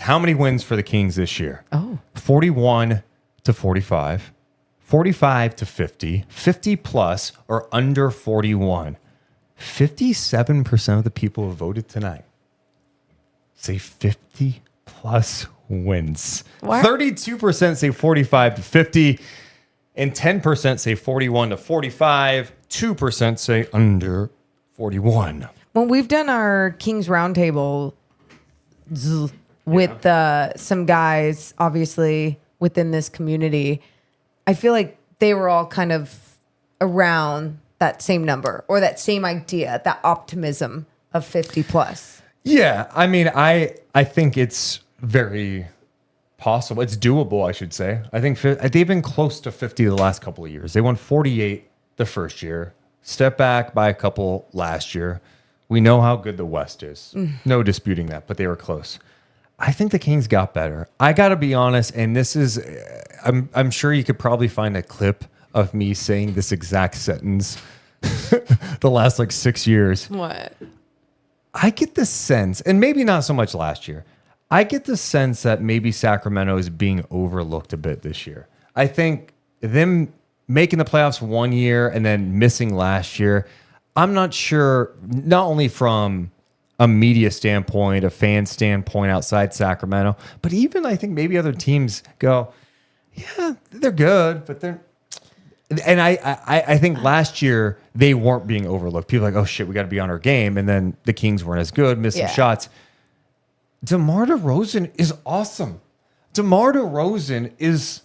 How many wins for the Kings this year? Oh. 41 to 45, 45 to 50, 50 plus, or under 41. 57% of the people who voted tonight say 50 plus wins. What? 32% say 45 to 50, and 10% say 41 to 45. 2% say under 41. When we've done our Kings Roundtable with some guys, obviously, within this community, I feel like they were all kind of around that same number or that same idea, that optimism of 50 plus. Yeah, I mean, I think it's very possible. It's doable, I should say. I think they've been close to 50 the last couple of years. They won 48 the first year, step back by a couple last year. We know how good the West is. No disputing that, but they were close. I think the Kings got better. I got to be honest, and this is, I'm sure you could probably find a clip of me saying this exact sentence the last like 6 years. What? I get the sense, and maybe not so much last year, I get the sense that maybe Sacramento is being overlooked a bit this year. I think them making the playoffs 1 year and then missing last year, I'm not sure, not only from a media standpoint, a fan standpoint outside Sacramento, but even I think maybe other teams go, yeah, they're good, but they're... And I think last year they weren't being overlooked. People were like, oh shit, we got to be on our game. And then the Kings weren't as good, missed some shots. DeMar DeRozan is awesome. DeMar DeRozan is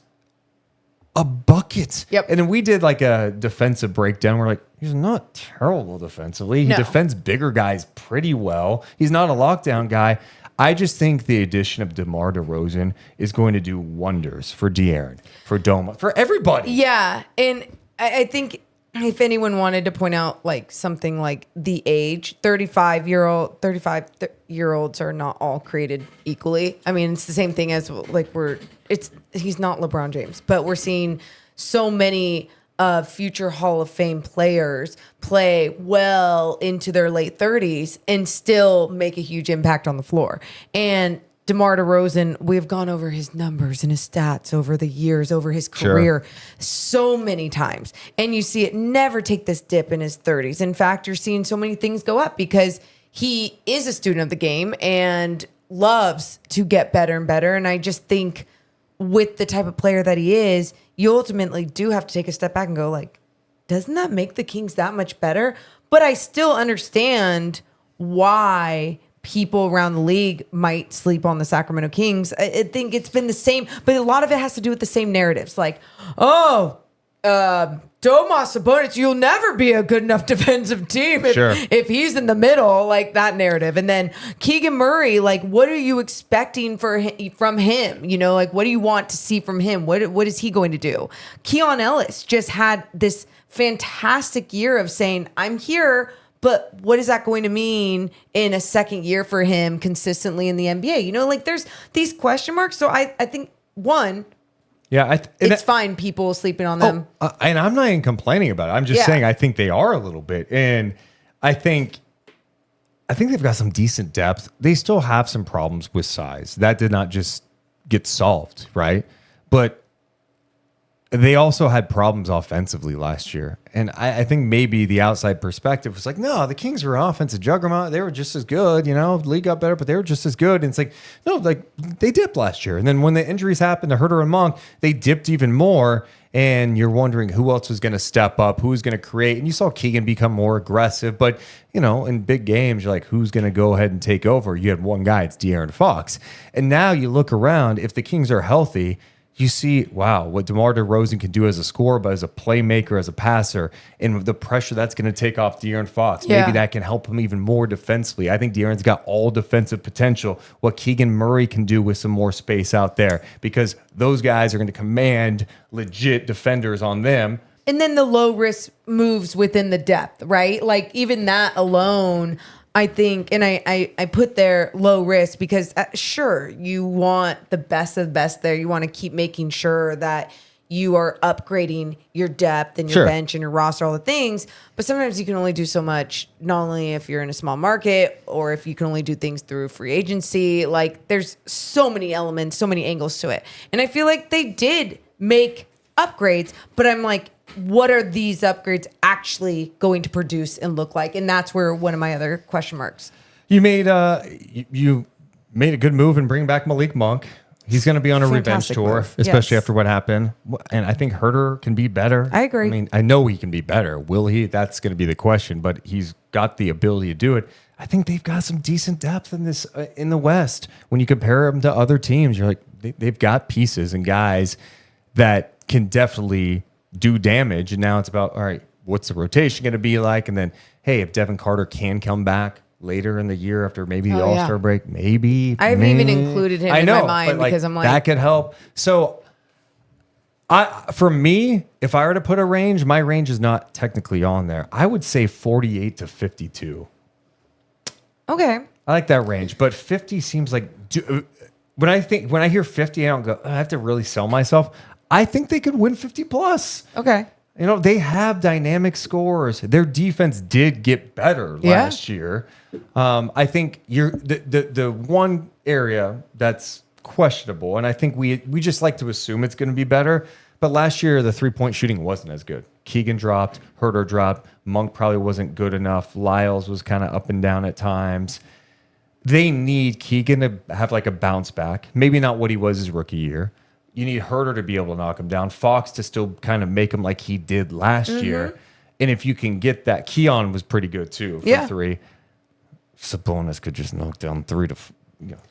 a bucket. Yep. And then we did like a defensive breakdown. We're like, he's not terrible defensively. He defends bigger guys pretty well. He's not a lockdown guy. I just think the addition of DeMar DeRozan is going to do wonders for De'Aaron, for Doma, for everybody. Yeah, and I think if anyone wanted to point out like something like the age, 35-year-olds are not all created equally. I mean, it's the same thing as like he's not LeBron James, but we're seeing so many future Hall of Fame players play well into their late 30s and still make a huge impact on the floor. And DeMar DeRozan, we've gone over his numbers and his stats over the years, over his career so many times. And you see it never take this dip in his 30s. In fact, you're seeing so many things go up because he is a student of the game and loves to get better and better. And I just think with the type of player that he is, you ultimately do have to take a step back and go like, doesn't that make the Kings that much better? But I still understand why people around the league might sleep on the Sacramento Kings. I think it's been the same, but a lot of it has to do with the same narratives. Like, Domas Sabonis, you'll never be a good enough defensive team if he's in the middle, like that narrative. And then Keegan Murray, like, what are you expecting from him? You know, like, what do you want to see from him? What is he going to do? Keon Ellis just had this fantastic year of saying, I'm here, but what is that going to mean in a second year for him consistently in the NBA? You know, like there's these question marks. So I think one, it's fine people sleeping on them. And I'm not even complaining about it. I'm just saying I think they are a little bit. And I think they've got some decent depth. They still have some problems with size. That did not just get solved, right? But they also had problems offensively last year. And I think maybe the outside perspective was like, no, the Kings were an offensive juggernaut. They were just as good, you know, the league got better, but they were just as good. And it's like, no, like they dipped last year. And then when the injuries happened to Herter and Monk, they dipped even more. And you're wondering who else was going to step up, who's going to create. And you saw Keegan become more aggressive. But, you know, in big games, you're like, who's going to go ahead and take over? You had one guy, it's De'Aaron Fox. And now you look around, if the Kings are healthy, you see, wow, what DeMar DeRozan can do as a scorer, but as a playmaker, as a passer, and the pressure that's going to take off De'Aaron Fox. Yeah. Maybe that can help him even more defensively. I think De'Aaron's got all defensive potential. What Keegan Murray can do with some more space out there, because those guys are going to command legit defenders on them. And then the low risk moves within the depth, right? Like even that alone, I think, and I put there low risk because sure, you want the best of the best there. You want to keep making sure that you are upgrading your depth and your bench and your roster, all the things. But sometimes you can only do so much, not only if you're in a small market or if you can only do things through free agency. Like there's so many elements, so many angles to it. And I feel like they did make upgrades, but I'm like, what are these upgrades actually going to produce and look like? And that's where one of my other question marks. You made you made a good move in bringing back Malik Monk. He's going to be on a revenge tour, especially after what happened. And I think Herter can be better. I agree. I mean, I know he can be better. Will he? That's going to be the question. But he's got the ability to do it. I think they've got some decent depth in this in the West. When you compare them to other teams, you're like, they've got pieces and guys that can definitely do damage. And now it's about, all right, what's the rotation going to be like? And then, hey, if Devin Carter can come back later in the year after maybe the All-Star break, maybe. I've even included him in my mind because I'm like, that could help. So for me, if I were to put a range, my range is not technically on there. I would say 48 to 52. Okay. I like that range, but 50 seems like when I hear 50, I don't go, I have to really sell myself. I think they could win 50 plus. Okay. You know, they have dynamic scores. Their defense did get better last year. I think the one area that's questionable, and I think we just like to assume it's going to be better. But last year, the 3-point shooting wasn't as good. Keegan dropped, Herter dropped, Monk probably wasn't good enough. Lyles was kind of up and down at times. They need Keegan to have like a bounce back. Maybe not what he was his rookie year. You need Herter to be able to knock him down. Fox to still kind of make him like he did last year. And if you can get that, Keon was pretty good too for 3. Sabonis could just knock down 3 to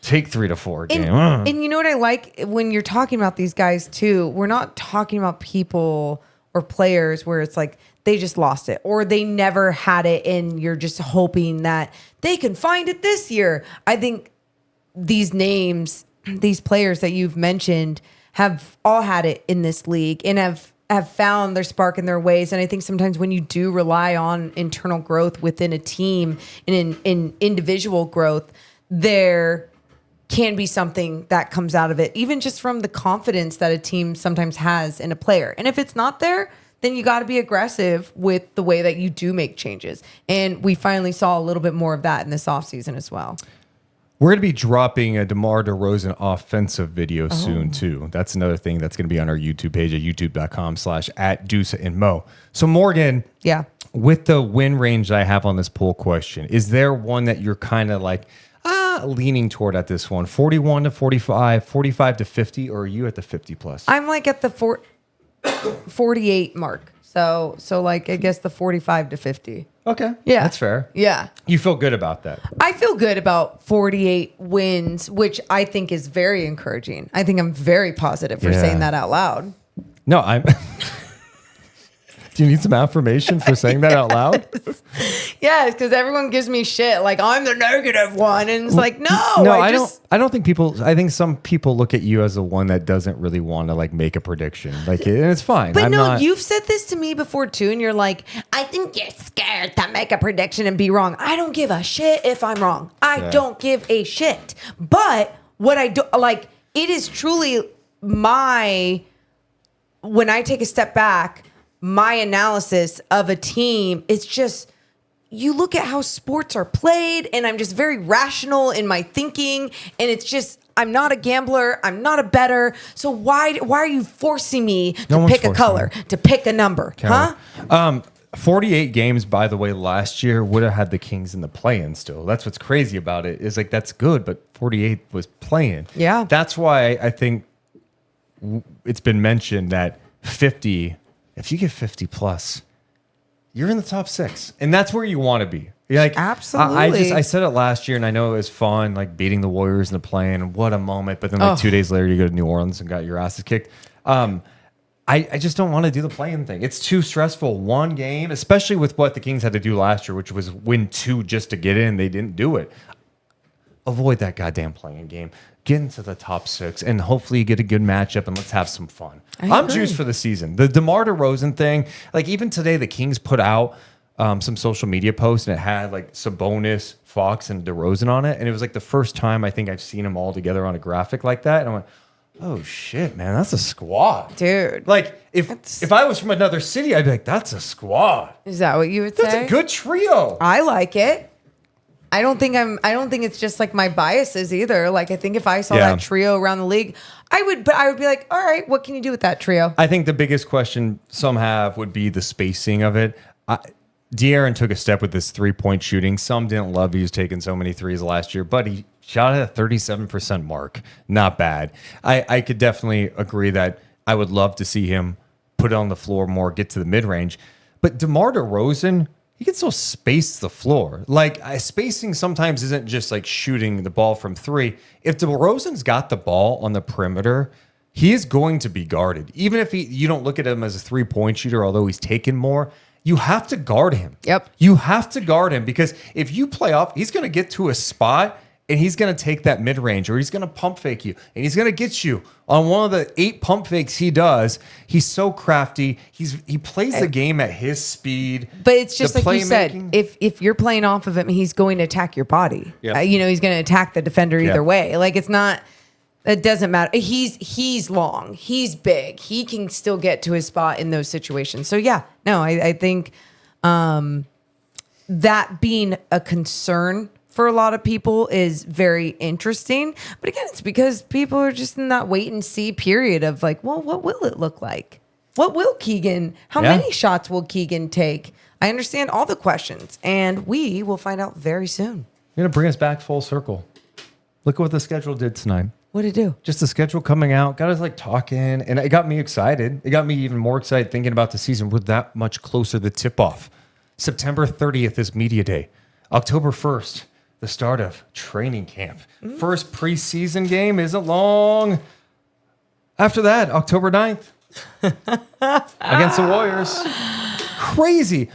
take 3 to 4 a game. And you know what I like when you're talking about these guys too? We're not talking about people or players where it's like they just lost it or they never had it and you're just hoping that they can find it this year. I think these names, these players that you've mentioned have all had it in this league and have found their spark in their ways. And I think sometimes when you do rely on internal growth within a team and in individual growth, there can be something that comes out of it, even just from the confidence that a team sometimes has in a player. And if it's not there, then you got to be aggressive with the way that you do make changes. And we finally saw a little bit more of that in this offseason as well. We're going to be dropping a DeMar DeRozan offensive video soon, too. That's another thing that's going to be on our YouTube page at youtube.com/@Deuce and Mo. So, Morgan, with the win range that I have on this poll question, is there one that you're kind of like leaning toward at this one? 41 to 45, 45 to 50, or are you at the 50 plus? I'm like at the 48 mark. So like I guess the 45 to 50. Okay. Yeah. That's fair. Yeah. You feel good about that? I feel good about 48 wins, which I think is very encouraging. I think I'm very positive for saying that out loud. No, I'm... Do you need some affirmation for saying that out loud? Yes, because everyone gives me shit. Like, I'm the negative one. And it's like, no. I don't think people... I think some people look at you as the one that doesn't really want to, like, make a prediction. Like, and it's fine. But you've said this to me before, too. And you're like, I think you're scared to make a prediction and be wrong. I don't give a shit if I'm wrong. I don't give a shit. But what I do... Like, it is truly my... When I take a step back... My analysis of a team, it's just, you look at how sports are played and I'm just very rational in my thinking. And it's just, I'm not a gambler. I'm not a bettor. So why are you forcing me to pick a color, to pick a number? Huh? 48 games, by the way, last year would have had the Kings in the play-in still. That's what's crazy about it is like, that's good, but 48 was playing. Yeah. That's why I think it's been mentioned that 50... If you get 50 plus, you're in the top 6, and that's where you want to be. You're like, absolutely. I said it last year, and I know it was fun, like beating the Warriors in the play-in. What a moment! But then, like 2 days later, you go to New Orleans and got your asses kicked. I just don't want to do the play-in thing. It's too stressful. One game, especially with what the Kings had to do last year, which was win 2 just to get in. They didn't do it. Avoid that goddamn play-in game. Get into the top 6, and hopefully you get a good matchup, and let's have some fun. I'm juiced for the season. The DeMar DeRozan thing, like even today, the Kings put out some social media posts, and it had like Sabonis, Fox, and DeRozan on it, and it was like the first time I think I've seen them all together on a graphic like that, and I went, oh shit, man, that's a squad. Dude. Like if I was from another city, I'd be like, that's a squad. Is that what you would That's say? a good trio. I like it. I don't think it's just like my biases either. Like I think if I saw that trio around the league, I would be like, all right, what can you do with that trio? I think the biggest question some have would be the spacing of it. De'Aaron took a step with this 3-point shooting. Some didn't love he was taking so many threes last year, but he shot at a 37% mark. Not bad. I could definitely agree that I would love to see him put it on the floor more, get to the mid-range. But DeMar DeRozan, he can still space the floor. Like spacing sometimes isn't just like shooting the ball from 3. If DeRozan's got the ball on the perimeter, he is going to be guarded. Even if you don't look at him as a 3-point shooter, although he's taken more, you have to guard him. Yep. You have to guard him because if you play off, he's going to get to a spot and he's going to take that mid-range or he's going to pump fake you and he's going to get you on one of the 8 pump fakes he does. He's so crafty. He plays the game at his speed. But it's just like you said, if you're playing off of him, he's going to attack your body. Yep. He's going to attack the defender either way. Like it's not, it doesn't matter. He's long, he's big. He can still get to his spot in those situations. So yeah, no, I think that being a concern for a lot of people is very interesting. But again, it's because people are just in that wait and see period of like, well, what will it look like? What will Keegan, how many shots will Keegan take? I understand all the questions and we will find out very soon. You're going to bring us back full circle. Look at what the schedule did tonight. What did it do? Just the schedule coming out, got us like talking, and it got me excited. It got me even more excited thinking about the season. We're that much closer to tip-off. September 30th is media day. October 1st, the start of training camp. First preseason game isn't long. After that, October 9th against the Warriors. Crazy.